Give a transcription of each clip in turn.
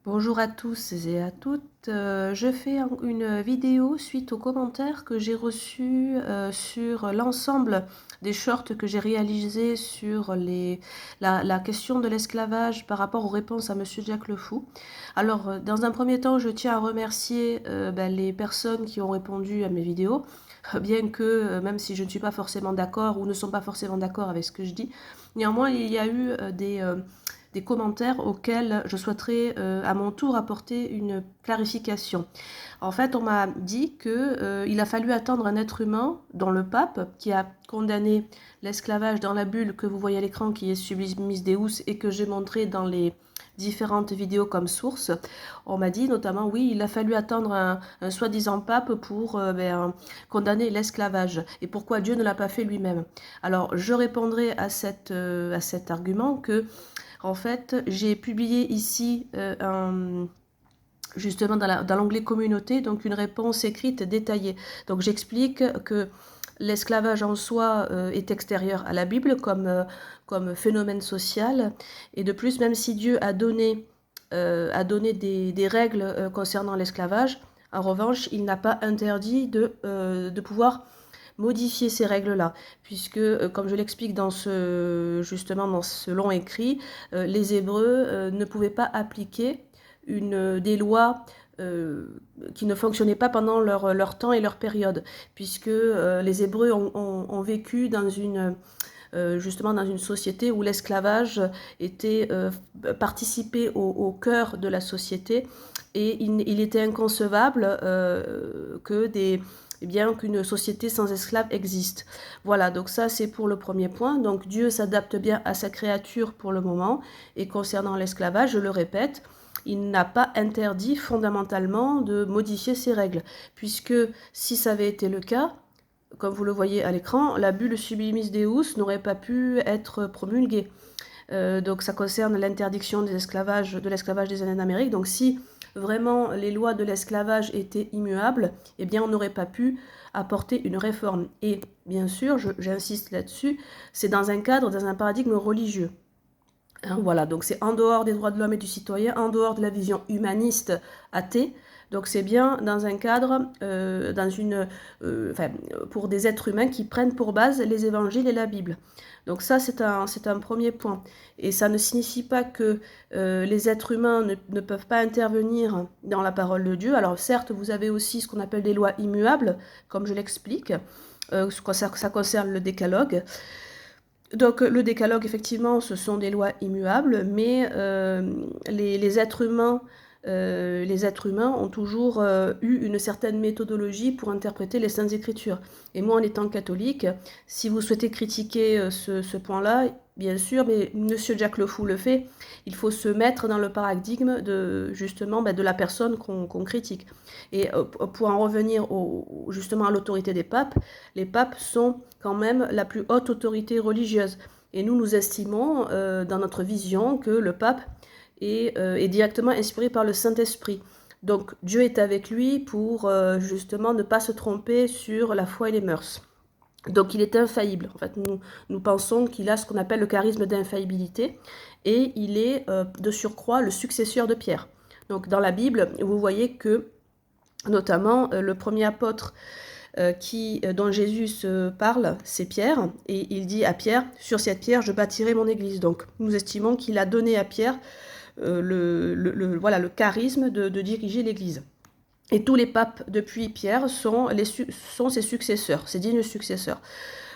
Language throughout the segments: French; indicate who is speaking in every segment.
Speaker 1: Bonjour à tous et à toutes. Je fais une vidéo suite aux commentaires que j'ai reçus sur l'ensemble des shorts que j'ai réalisés sur la question de l'esclavage par rapport aux réponses à Monsieur Jack Le Fou. Alors, dans un premier temps, je tiens à remercier les personnes qui ont répondu à mes vidéos, bien que, même si je ne suis pas forcément d'accord ou ne sont pas forcément d'accord avec ce que je dis, néanmoins, il y a eu des commentaires auxquels je souhaiterais à mon tour apporter une clarification. En fait, on m'a dit qu'il a fallu attendre un être humain, dont le pape, qui a condamné l'esclavage dans la bulle que vous voyez à l'écran, qui est Sublimis Deus, et que j'ai montré dans les différentes vidéos comme source. On m'a dit notamment, oui, il a fallu attendre un soi-disant pape pour condamner l'esclavage. Et pourquoi Dieu ne l'a pas fait lui-même? Alors, je répondrai à cet argument que en fait, j'ai publié ici justement dans l'onglet communauté, donc une réponse écrite détaillée. Donc j'explique que l'esclavage en soi est extérieur à la Bible comme phénomène social. Et de plus, même si Dieu a donné des règles concernant l'esclavage, en revanche, il n'a pas interdit de pouvoir modifier ces règles-là, puisque, comme je l'explique justement dans ce long écrit, les Hébreux ne pouvaient pas appliquer des lois qui ne fonctionnaient pas pendant leur temps et leur période, puisque les Hébreux ont vécu justement dans une société où l'esclavage était participé au cœur de la société, et il était inconcevable qu'une société sans esclaves existe. Voilà, donc ça c'est pour le premier point. Donc Dieu s'adapte bien à sa créature pour le moment. Et concernant l'esclavage, je le répète, il n'a pas interdit fondamentalement de modifier ses règles, puisque si ça avait été le cas, comme vous le voyez à l'écran, la bulle Sublimis Deus n'aurait pas pu être promulguée. Donc ça concerne l'interdiction de l'esclavage des Indiens d'Amérique. Donc si vraiment les lois de l'esclavage étaient immuables, eh bien on n'aurait pas pu apporter une réforme. Et bien sûr, j'insiste là-dessus, c'est dans un cadre, dans un paradigme religieux. Voilà, donc c'est en dehors des droits de l'homme et du citoyen, en dehors de la vision humaniste athée. Donc c'est bien dans un cadre, pour des êtres humains qui prennent pour base les évangiles et la Bible. Donc ça, c'est un premier point. Et ça ne signifie pas que les êtres humains ne peuvent pas intervenir dans la parole de Dieu. Alors certes, vous avez aussi ce qu'on appelle des lois immuables, comme je l'explique. Ça concerne le décalogue. Donc le décalogue, effectivement, ce sont des lois immuables, mais les êtres humains ont toujours eu une certaine méthodologie pour interpréter les Saintes Écritures. Et moi, en étant catholique, si vous souhaitez critiquer ce point-là, bien sûr, mais Monsieur Jack Le Fou le fait, il faut se mettre dans le paradigme justement de la personne qu'on critique. Et pour en revenir justement à l'autorité des papes, les papes sont quand même la plus haute autorité religieuse. Et nous estimons, dans notre vision, que le pape est directement inspiré par le Saint-Esprit. Donc Dieu est avec lui pour justement ne pas se tromper sur la foi et les mœurs. Donc il est infaillible. En fait, nous pensons qu'il a ce qu'on appelle le charisme d'infaillibilité, et il est de surcroît le successeur de Pierre. Donc dans la Bible, vous voyez que notamment le premier apôtre dont Jésus se parle, c'est Pierre, et il dit à Pierre, sur cette pierre je bâtirai mon église. Donc nous estimons qu'il a donné à Pierre le charisme de diriger l'église. Et tous les papes depuis Pierre sont ses successeurs, ses dignes successeurs.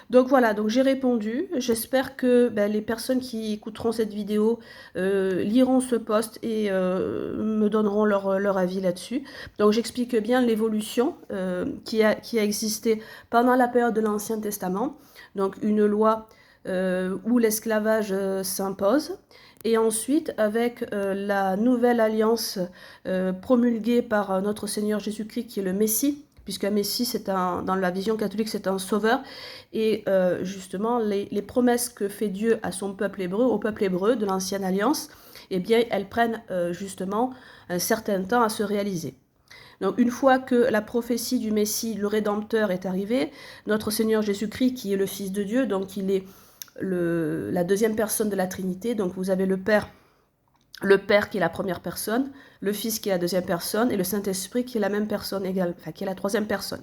Speaker 1: Donc voilà, donc j'ai répondu. J'espère que les personnes qui écouteront cette vidéo liront ce post et me donneront leur avis là-dessus. Donc j'explique bien l'évolution qui a existé pendant la période de l'Ancien Testament. Donc une loi où l'esclavage s'impose. Et ensuite, avec la nouvelle alliance promulguée par notre Seigneur Jésus-Christ, qui est le Messie, puisqu'un Messie, dans la vision catholique, c'est un sauveur. Et justement, les promesses que fait Dieu à son peuple hébreu, au peuple hébreu de l'Ancienne Alliance, eh bien, elles prennent justement un certain temps à se réaliser. Donc une fois que la prophétie du Messie, le Rédempteur, est arrivée, notre Seigneur Jésus-Christ, qui est le Fils de Dieu, donc il est la deuxième personne de la Trinité, donc vous avez le Père, le Père qui est la première personne, le Fils qui est la deuxième personne, et le Saint-Esprit qui est la même personne égale, enfin qui est la troisième personne.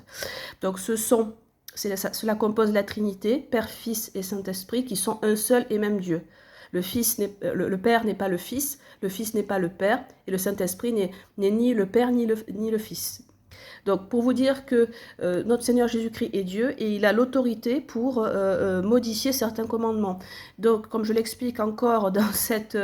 Speaker 1: Donc cela compose la Trinité, Père, Fils et Saint-Esprit, qui sont un seul et même Dieu. Le Père n'est pas le Fils, le Fils n'est pas le Père, et le Saint-Esprit n'est ni le Père ni le Fils. Donc pour vous dire que notre Seigneur Jésus-Christ est Dieu et il a l'autorité pour modifier certains commandements. Donc comme je l'explique encore dans cet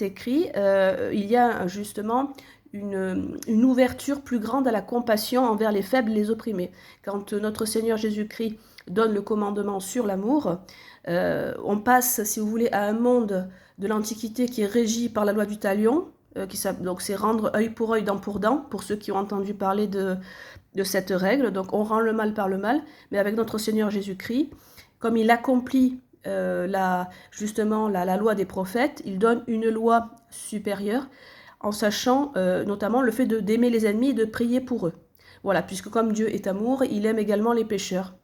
Speaker 1: écrit, il y a justement une ouverture plus grande à la compassion envers les faibles et les opprimés. Quand notre Seigneur Jésus-Christ donne le commandement sur l'amour, on passe, si vous voulez, à un monde de l'Antiquité qui est régi par la loi du talion, donc c'est rendre œil pour œil, dent pour dent, pour ceux qui ont entendu parler de cette règle. Donc on rend le mal par le mal, mais avec notre Seigneur Jésus-Christ, comme il accomplit justement la loi des prophètes, il donne une loi supérieure, en sachant notamment le fait d'aimer les ennemis et de prier pour eux. Voilà, puisque comme Dieu est amour, il aime également les pécheurs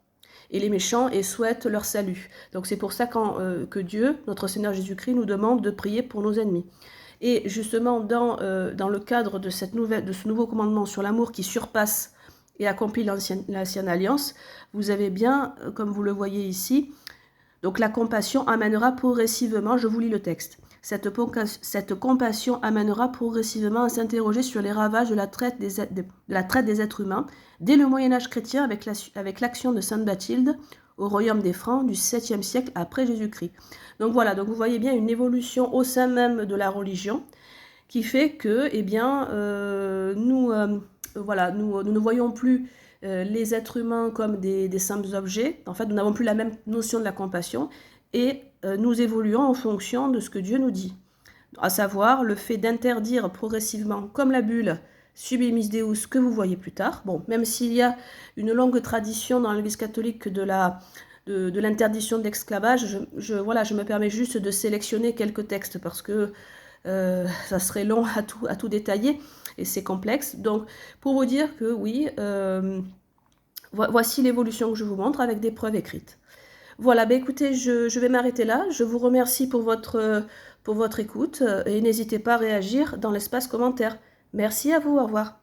Speaker 1: et les méchants et souhaite leur salut. Donc c'est pour ça que Dieu, notre Seigneur Jésus-Christ, nous demande de prier pour nos ennemis. Et justement, dans le cadre de ce nouveau commandement sur l'amour qui surpasse et accomplit l'ancienne alliance, vous avez bien, comme vous le voyez ici, donc la compassion amènera progressivement, je vous lis le texte, cette compassion amènera progressivement à s'interroger sur les ravages de la traite des êtres humains dès le Moyen-Âge chrétien avec l'action de Sainte Bathilde au royaume des Francs du 7e siècle après Jésus-Christ. Donc voilà, donc vous voyez bien une évolution au sein même de la religion qui fait que, eh bien, nous ne voyons plus les êtres humains comme des simples objets. En fait, nous n'avons plus la même notion de la compassion et nous évoluons en fonction de ce que Dieu nous dit. À savoir le fait d'interdire progressivement, comme la bulle Sublimis Deus que vous voyez plus tard. Bon, même s'il y a une longue tradition dans l'Église catholique de l'interdiction de l'esclavage, je me permets juste de sélectionner quelques textes parce que ça serait long à tout détailler et c'est complexe. Donc, pour vous dire que oui, voici l'évolution que je vous montre avec des preuves écrites. Voilà, écoutez, je vais m'arrêter là. Je vous remercie pour votre écoute et n'hésitez pas à réagir dans l'espace commentaire. Merci à vous, au revoir.